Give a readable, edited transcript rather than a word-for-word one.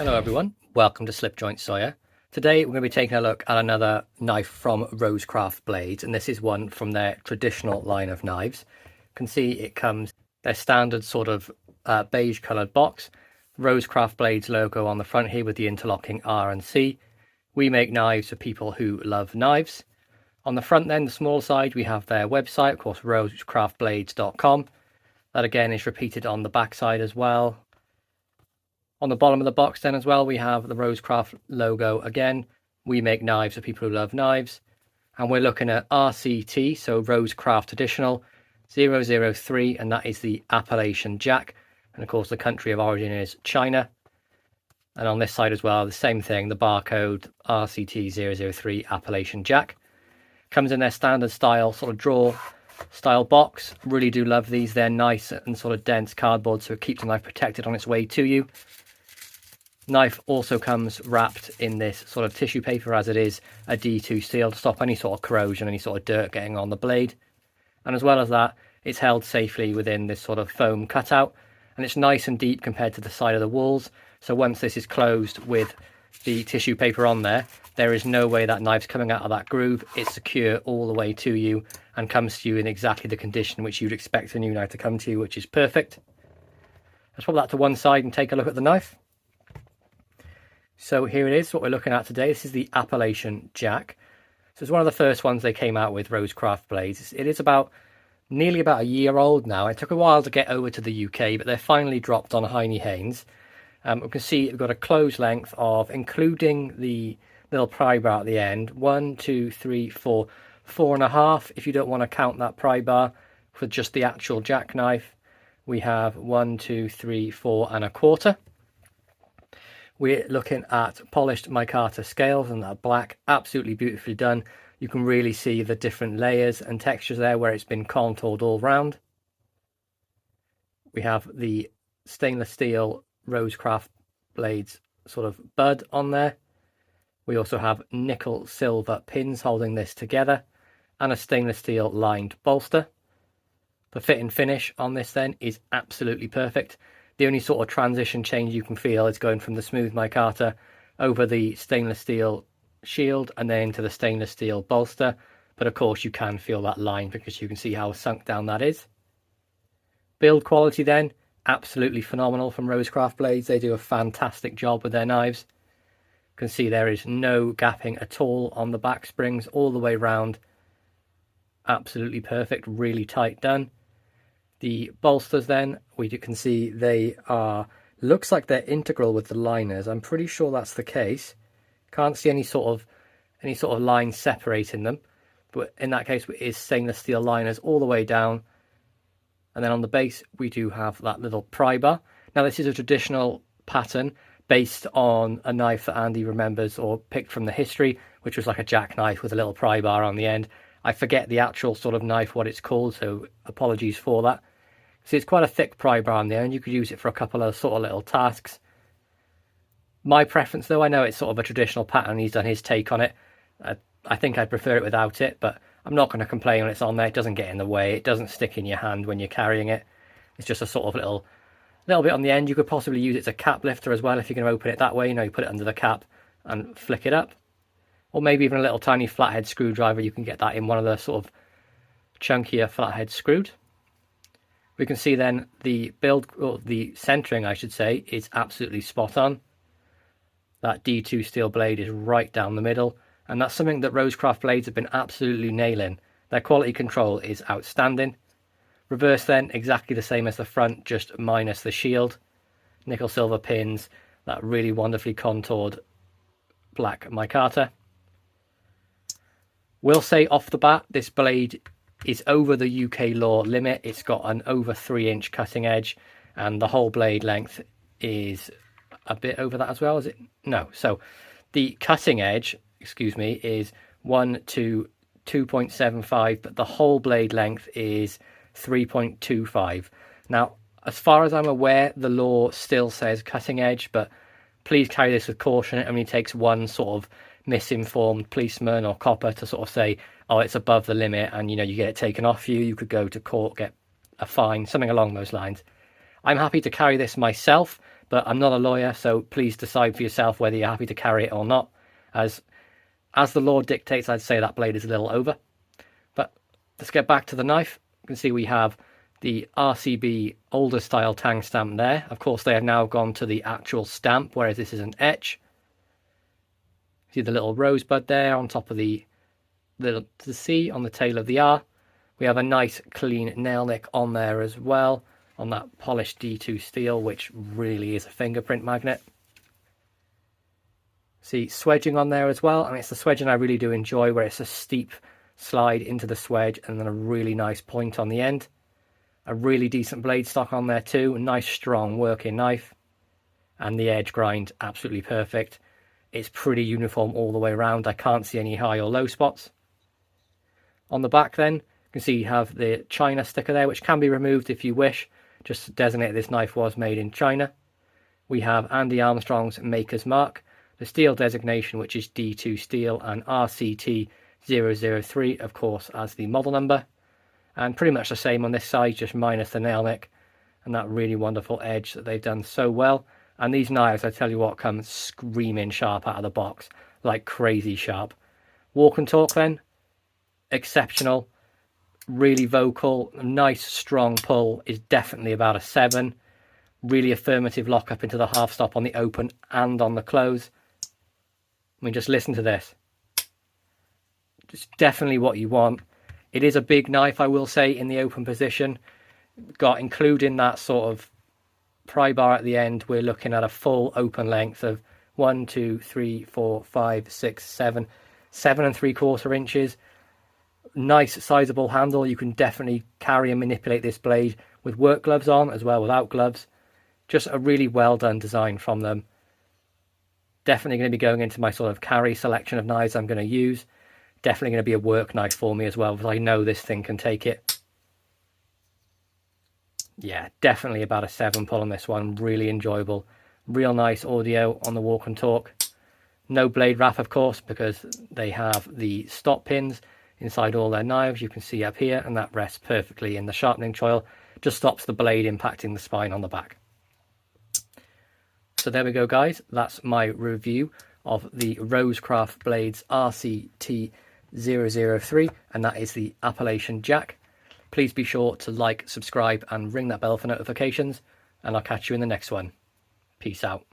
Hello everyone, welcome to Slipjoint Sawyer. Today we're going to be taking a look at another knife from RoseCraft Blades, and this is one from their traditional line of knives. You can see it comes their standard sort of beige coloured box, RoseCraft Blades logo on the front here with the interlocking R and C. We make knives for people who love knives. On the front then, the small side, we have their website, of course, rosecraftblades.com. That again is repeated on the back side as well. On the bottom of the box then as well, we have the RoseCraft logo again. We make knives for people who love knives. And we're looking at RCT, so RoseCraft Traditional 003, and that is the Appalachian jack. And of course, the country of origin is China. And on this side as well, the same thing, the barcode RCT003 Appalachian jack. Comes in their standard style, sort of drawer style box. Really do love these. They're nice and sort of dense cardboard, so it keeps the knife protected on its way to you. Knife also comes wrapped in this sort of tissue paper, as it is a D2 steel to stop any sort of corrosion, any sort of dirt getting on the blade. And as well as that, it's held safely within this sort of foam cutout, and it's nice and deep compared to the side of the walls. So once this is closed with the tissue paper on there, there is no way that knife's coming out of that groove. It's secure all the way to you and comes to you in exactly the condition which you'd expect a new knife to come to you, which is perfect. Let's put that to one side and take a look at the knife. So here it is, what we're looking at today. This is the Appalachian jack. So it's one of the first ones they came out with, RoseCraft Blades. It is nearly about a year old now. It took a while to get over to the UK, but they're finally dropped on Heine Haynes. We can see we've got a close length of, including the little pry bar at the end, 1, 2, 3, 4, 4.5. If you don't want to count that pry bar for just the actual jackknife, we have 1, 2, 3, 4.25. We're looking at polished micarta scales, and that black, absolutely beautifully done. You can really see the different layers and textures there where it's been contoured all round. We have the stainless steel RoseCraft Blades sort of bud on there. We also have nickel silver pins holding this together, and a stainless steel lined bolster. The fit and finish on this then is absolutely perfect. The only sort of transition change you can feel is going from the smooth micarta over the stainless steel shield and then into the stainless steel bolster. But of course you can feel that line because you can see how sunk down that is. Build quality then, absolutely phenomenal from RoseCraft Blades. They do a fantastic job with their knives. You can see there is no gapping at all on the back springs all the way round. Absolutely perfect, really tight done. The bolsters then, we can see they are, looks like they're integral with the liners. I'm pretty sure that's the case. Can't see any sort of line separating them, but in that case it is stainless steel liners all the way down. And then on the base we do have that little pry bar. Now this is a traditional pattern based on a knife that Andy remembers or picked from the history, which was like a jackknife with a little pry bar on the end. I forget the actual sort of knife, what it's called, so apologies for that. See, it's quite a thick pry bar on there, and you could use it for a couple of sort of little tasks. My preference, though, I know it's sort of a traditional pattern. He's done his take on it. I think I'd prefer it without it, but I'm not going to complain when it's on there. It doesn't get in the way. It doesn't stick in your hand when you're carrying it. It's just a sort of little bit on the end. You could possibly use it as a cap lifter as well if you're going to open it that way. You know, you put it under the cap and flick it up. Or maybe even a little tiny flathead screwdriver. You can get that in one of the sort of chunkier flathead screwed. We can see then the build, or the centering I should say, is absolutely spot on. That D2 steel blade is right down the middle, and that's something that RoseCraft Blades have been absolutely nailing. Their quality control is outstanding. Reverse then, exactly the same as the front, just minus the shield. Nickel silver pins, that really wonderfully contoured black micarta. Will say off the bat, this blade is over the UK law limit. It's got an over 3-inch cutting edge, and the whole blade length is a bit over that as well, is it? No. So the cutting edge, excuse me, is 1 to 2.75, but the whole blade length is 3.25. Now, as far as I'm aware, the law still says cutting edge, but please carry this with caution. It only takes one sort of misinformed policeman or copper to sort of say, oh, it's above the limit, and you know, you get it taken off you. You could go to court, get a fine, something along those lines. I'm happy to carry this myself but I'm not a lawyer, so please decide for yourself whether you're happy to carry it or not. As the law dictates, I'd say that blade is a little over. But let's get back to the knife. You can see we have the RCB older style tang stamp there. Of course, they have now gone to the actual stamp, whereas this is an etch. See the little rosebud there on top of the C on the tail of the R. We have a nice clean nail nick on there as well, on that polished D2 steel, which really is a fingerprint magnet. See swedging on there as well. I mean, it's the swedging I really do enjoy, where it's a steep slide into the swedge and then a really nice point on the end. A really decent blade stock on there too. A nice strong working knife. And the edge grind, absolutely perfect. It's pretty uniform all the way around. I can't see any high or low spots. On the back then, you can see you have the China sticker there, which can be removed if you wish. Just to designate this knife was made in China. We have Andy Armstrong's maker's mark. The steel designation, which is D2 steel, and RCT003, of course, as the model number. And pretty much the same on this side, just minus the nail nick and that really wonderful edge that they've done so well. And these knives, I tell you what, come screaming sharp out of the box, like crazy sharp. Walk and talk then, exceptional, really vocal, nice strong pull, is definitely about a 7. Really affirmative lock up into the half stop on the open and on the close. I mean, just listen to this. It's definitely what you want. It is a big knife, I will say, in the open position. Got, including that sort of pry bar at the end, we're looking at a full open length of 1, 2, 3, 4, 5, 6, 7, 7¾ inches. Nice sizable handle. You can definitely carry and manipulate this blade with work gloves on as well, without gloves. Just a really well done design from them. Definitely going to be going into my sort of carry selection of knives I'm going to use. Definitely going to be a work knife for me as well, because I know this thing can take it. Yeah, definitely about a 7 pull on this one. Really enjoyable. Real nice audio on the walk and talk. No blade wrap, of course, because they have the stop pins inside all their knives. You can see up here, and that rests perfectly in the sharpening choil. Just stops the blade impacting the spine on the back. So there we go, guys. That's my review of the RoseCraft Blades RCT003, and that is the Appalachian Jack. Please be sure to like, subscribe, and ring that bell for notifications, and I'll catch you in the next one. Peace out.